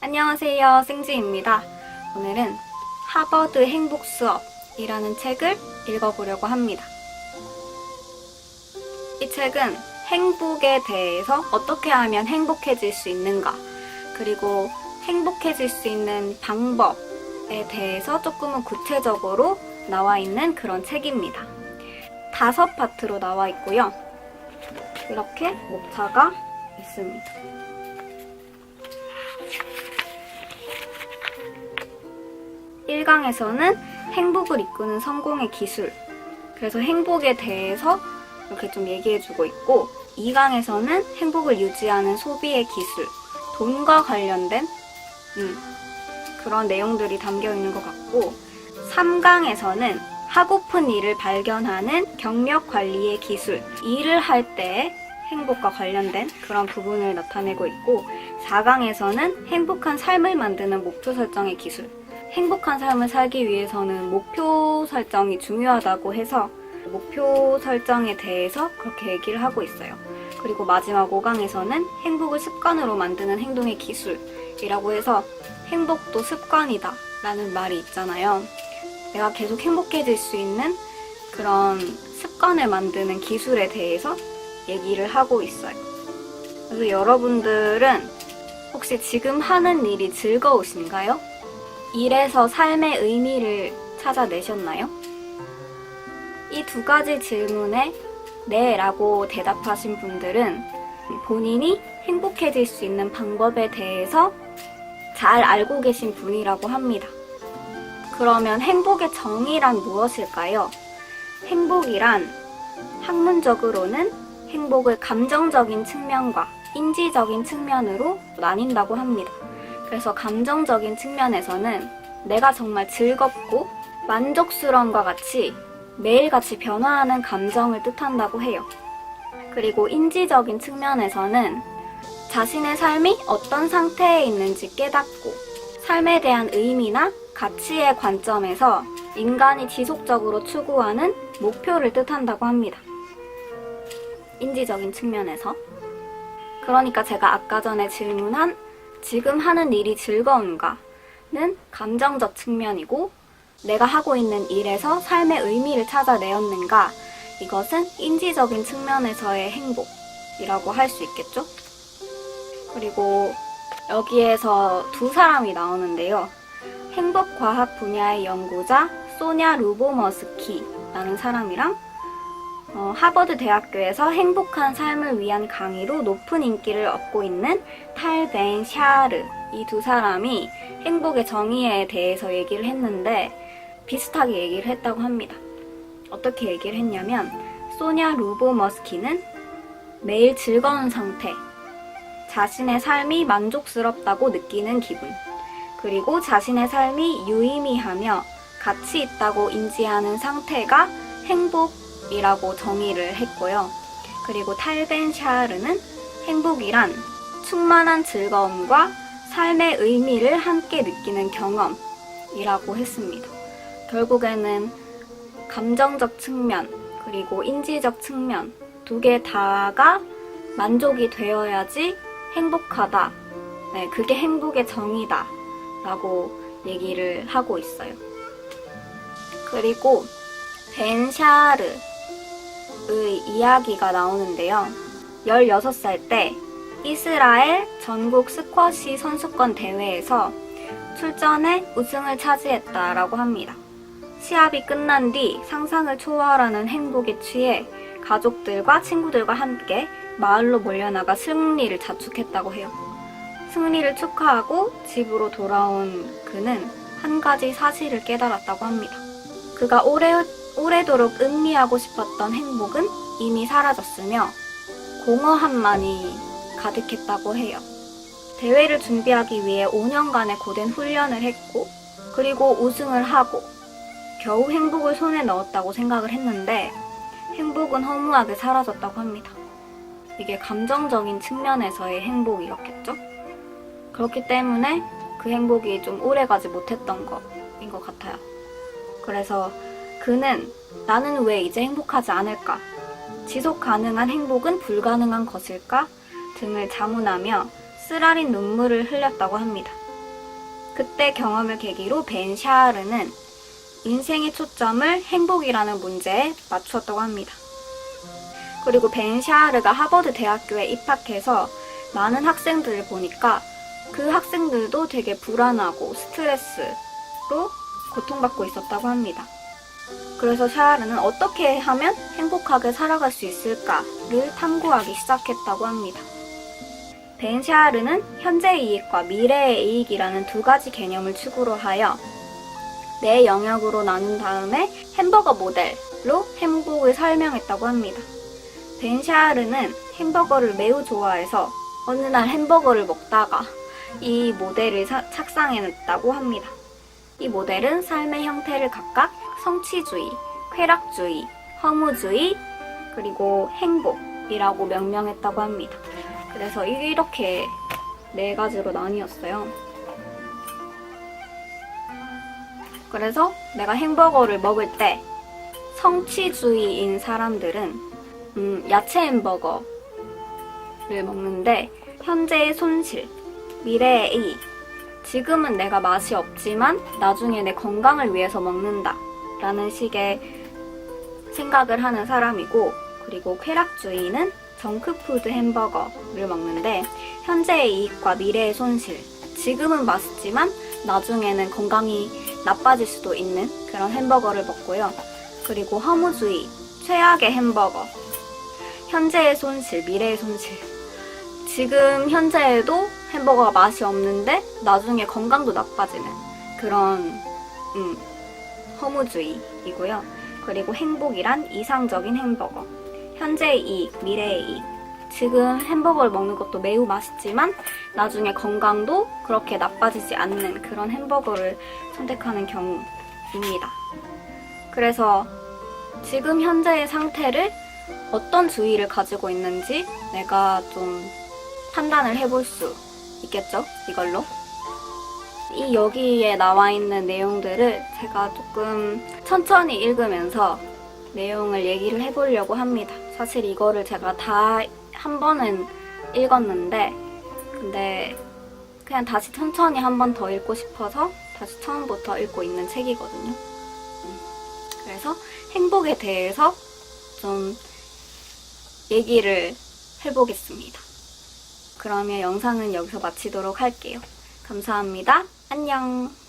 안녕하세요, 승지입니다. 오늘은 하버드 행복 수업이라는 책을 읽어보려고 합니다. 이 책은 행복에 대해서 어떻게 하면 행복해질 수 있는가, 그리고 행복해질 수 있는 방법에 대해서 조금은 구체적으로 나와 있는 그런 책입니다. 5파트로 나와 있고요. 이렇게 목차가 있습니다. 1강에서는 행복을 이끄는 성공의 기술, 그래서 행복에 대해서 이렇게 좀 얘기해주고 있고, 2강에서는 행복을 유지하는 소비의 기술, 돈과 관련된 그런 내용들이 담겨 있는 것 같고, 3강에서는 하고픈 일을 발견하는 경력 관리의 기술, 일을 할 때 행복과 관련된 그런 부분을 나타내고 있고, 4강에서는 행복한 삶을 만드는 목표 설정의 기술, 행복한 삶을 살기 위해서는 목표 설정이 중요하다고 해서 목표 설정에 대해서 그렇게 얘기를 하고 있어요. 그리고 마지막 5강에서는 행복을 습관으로 만드는 행동의 기술이라고 해서 행복도 습관이다 라는 말이 있잖아요. 내가 계속 행복해질 수 있는 그런 습관을 만드는 기술에 대해서 얘기를 하고 있어요. 그래서 여러분들은 혹시 지금 하는 일이 즐거우신가요? 일에서 삶의 의미를 찾아내셨나요? 이 2가지 질문에 네 라고 대답하신 분들은 본인이 행복해질 수 있는 방법에 대해서 잘 알고 계신 분이라고 합니다. 그러면 행복의 정의란 무엇일까요? 행복이란 학문적으로는 행복을 감정적인 측면과 인지적인 측면으로 나뉜다고 합니다. 그래서 감정적인 측면에서는 내가 정말 즐겁고 만족스러움과 같이 매일같이 변화하는 감정을 뜻한다고 해요. 그리고 인지적인 측면에서는 자신의 삶이 어떤 상태에 있는지 깨닫고 삶에 대한 의미나 가치의 관점에서 인간이 지속적으로 추구하는 목표를 뜻한다고 합니다. 인지적인 측면에서. 그러니까 제가 아까 전에 질문한 지금 하는 일이 즐거운가는 감정적 측면이고, 내가 하고 있는 일에서 삶의 의미를 찾아내었는가, 이것은 인지적인 측면에서의 행복이라고 할 수 있겠죠? 그리고 여기에서 2사람이 나오는데요. 행복과학 분야의 연구자 소냐 루보머스키라는 사람이랑 하버드 대학교에서 행복한 삶을 위한 강의로 높은 인기를 얻고 있는 탈 벤 샤르, 이 2사람이 행복의 정의에 대해서 얘기를 했는데 비슷하게 얘기를 했다고 합니다. 어떻게 얘기를 했냐면, 소냐 루보머스키는 매일 즐거운 상태, 자신의 삶이 만족스럽다고 느끼는 기분, 그리고 자신의 삶이 유의미하며 가치 있다고 인지하는 상태가 행복이라고 정의를 했고요. 그리고 탈 벤 샤르는 행복이란 충만한 즐거움과 삶의 의미를 함께 느끼는 경험이라고 했습니다. 결국에는 감정적 측면 그리고 인지적 측면 2개 다가 만족이 되어야지 행복하다. 네, 그게 행복의 정의다 라고 얘기를 하고 있어요. 그리고 벤 샤르의 이야기가 나오는데요. 16살 때 이스라엘 전국 스쿼시 선수권 대회에서 출전해 우승을 차지했다라고 합니다. 시합이 끝난 뒤 상상을 초월하는 행복에 취해 가족들과 친구들과 함께 마을로 몰려나가 승리를 자축했다고 해요. 승리를 축하하고 집으로 돌아온 그는 한 가지 사실을 깨달았다고 합니다. 그가 오래도록 음미하고 싶었던 행복은 이미 사라졌으며 공허함만이 가득했다고 해요. 대회를 준비하기 위해 5년간의 고된 훈련을 했고, 그리고 우승을 하고 겨우 행복을 손에 넣었다고 생각을 했는데 행복은 허무하게 사라졌다고 합니다. 이게 감정적인 측면에서의 행복이었겠죠? 그렇기 때문에 그 행복이 좀 오래가지 못했던 것인 것 같아요. 그래서 그는 나는 왜 이제 행복하지 않을까? 지속 가능한 행복은 불가능한 것일까? 등을 자문하며 쓰라린 눈물을 흘렸다고 합니다. 그때 경험을 계기로 벤 샤르는 인생의 초점을 행복이라는 문제에 맞추었다고 합니다. 그리고 벤 샤르가 하버드 대학교에 입학해서 많은 학생들을 보니까 그 학생들도 되게 불안하고 스트레스로 고통받고 있었다고 합니다. 그래서 샤르는 어떻게 하면 행복하게 살아갈 수 있을까를 탐구하기 시작했다고 합니다. 벤 샤르는 현재의 이익과 미래의 이익이라는 두 가지 개념을 축으로 하여 네 영역으로 나눈 다음에 햄버거 모델로 행복을 설명했다고 합니다. 벤 샤르는 햄버거를 매우 좋아해서 어느 날 햄버거를 먹다가 이 모델을 착상해냈다고 합니다. 이 모델은 삶의 형태를 각각 성취주의, 쾌락주의, 허무주의, 그리고 행복이라고 명명했다고 합니다. 그래서 이렇게 네 가지로 나뉘었어요. 그래서 내가 햄버거를 먹을 때 성취주의인 사람들은 야채 햄버거를 먹는데 현재의 손실, 미래의 이익, 지금은 내가 맛이 없지만 나중에 내 건강을 위해서 먹는다 라는 식의 생각을 하는 사람이고, 그리고 쾌락주의는 정크푸드 햄버거를 먹는데 현재의 이익과 미래의 손실, 지금은 맛있지만 나중에는 건강이 나빠질 수도 있는 그런 햄버거를 먹고요. 그리고 허무주의, 최악의 햄버거, 현재의 손실, 미래의 손실, 지금 현재에도 햄버거가 맛이 없는데 나중에 건강도 나빠지는 그런 허무주의이고요. 그리고 행복이란 이상적인 햄버거, 현재의 이익, 미래의 이익, 지금 햄버거를 먹는 것도 매우 맛있지만 나중에 건강도 그렇게 나빠지지 않는 그런 햄버거를 선택하는 경우입니다. 그래서 지금 현재의 상태를 어떤 주의를 가지고 있는지 내가 좀 판단을 해볼 수 있겠죠? 이걸로. 이 여기에 나와 있는 내용들을 제가 조금 천천히 읽으면서 내용을 얘기를 해보려고 합니다. 사실 이거를 제가 다 한 번은 읽었는데 근데 그냥 다시 천천히 한 번 더 읽고 싶어서 다시 처음부터 읽고 있는 책이거든요. 그래서 행복에 대해서 좀 얘기를 해보겠습니다. 그러면 영상은 여기서 마치도록 할게요. 감사합니다. 안녕.